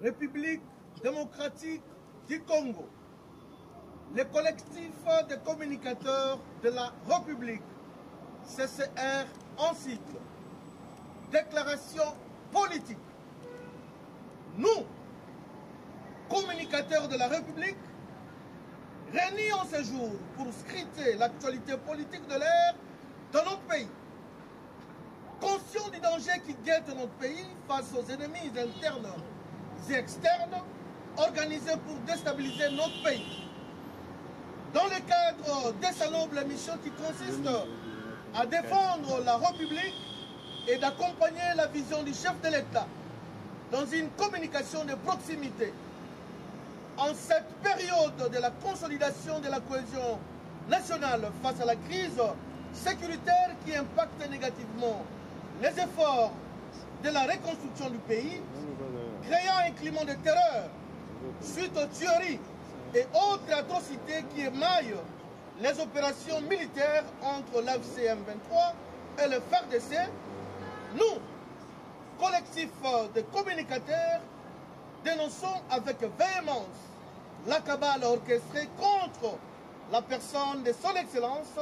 République démocratique du Congo, le collectif des communicateurs de la République, CCR en cycle, déclaration politique. Nous, communicateurs de la République, réunis en ce jour pour scruter l'actualité politique de l'ère dans notre pays. Conscients du danger qui guette notre pays face aux ennemis internes et externes organisés pour déstabiliser notre pays. Dans le cadre de sa noble mission qui consiste à défendre la République et d'accompagner la vision du chef de l'État dans une communication de proximité. En cette période de la consolidation de la cohésion nationale face à la crise sécuritaire qui impacte négativement les efforts de la reconstruction du pays, créant un climat de terreur suite aux tueries et autres atrocités qui émaillent les opérations militaires entre l'AFCM 23 et le FARDC, nous, collectif de communicateurs, dénonçons avec véhémence la cabale orchestrée contre la personne de son Excellence,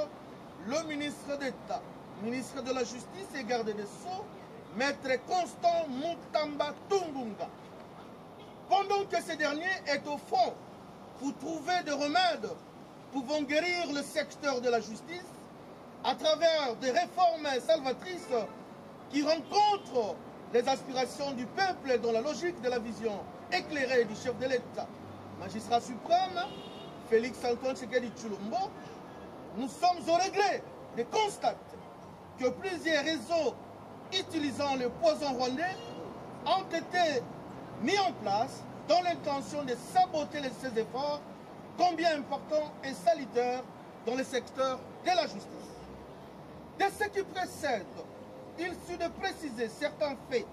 le ministre d'État, ministre de la Justice et garde des Sceaux, Maître Constant Mutamba Tumbunga. Pendant que ce dernier est au fond pour trouver des remèdes pouvant guérir le secteur de la justice à travers des réformes salvatrices qui rencontrent les aspirations du peuple dans la logique de la vision éclairée du chef de l'État, magistrat suprême, Félix-Antoine Tshisekedi Tshilombo, nous sommes au regret de constater que plusieurs réseaux utilisant le poison rwandais ont été mis en place dans l'intention de saboter ces efforts, combien importants et salutaires dans le secteur de la justice. De ce qui précède, il suffit de préciser certains faits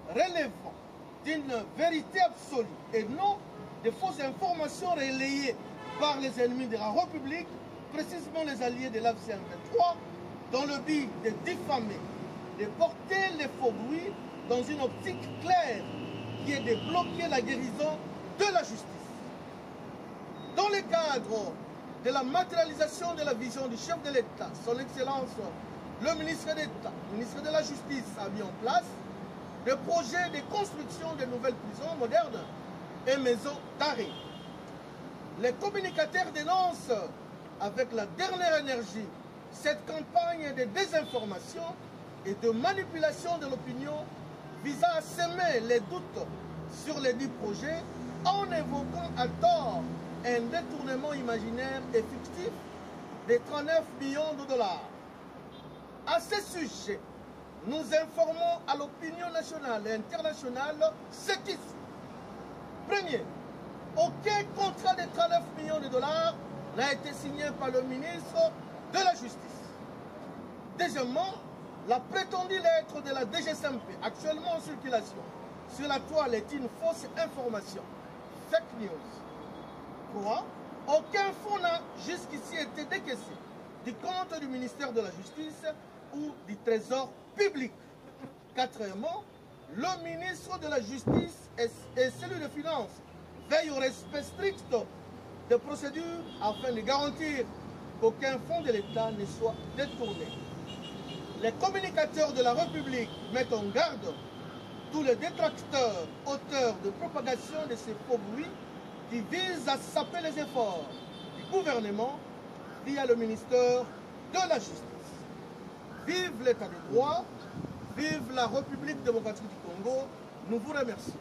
relevant d'une vérité absolue et non de fausses informations relayées par les ennemis de la République, précisément les alliés de l'AFCM 23, dans le but de diffamer, de porter les faux bruits dans une optique claire qui est de bloquer la guérison de la justice. Dans le cadre de la matérialisation de la vision du chef de l'État, son Excellence, le ministre d'État, ministre de la Justice, a mis en place des projets de construction de nouvelles prisons modernes et maisons d'arrêt. Les communicateurs dénoncent avec la dernière énergie cette campagne de désinformation et de manipulation de l'opinion visant à semer les doutes sur les dits projets en évoquant à tort un détournement imaginaire et fictif de 39 millions de dollars. À ce sujet, nous informons à l'opinion nationale et internationale ce qui suit. Premier, aucun contrat de 39 millions de dollars n'a été signé par le ministre de la Justice. Deuxièmement, la prétendue lettre de la DGSMP, actuellement en circulation sur la toile, est une fausse information, fake news. 3. Aucun fonds n'a jusqu'ici été décaissé du compte du ministère de la Justice ou du Trésor public. Quatrièmement, le ministre de la Justice et celui des Finances veillent au respect strict des procédures afin de garantir qu'aucun fonds de l'État ne soit détourné. Les communicateurs de la République mettent en garde tous les détracteurs, auteurs de propagation de ces faux bruits qui visent à saper les efforts du gouvernement via le ministère de la Justice. Vive l'État de droit, vive la République démocratique du Congo, nous vous remercions.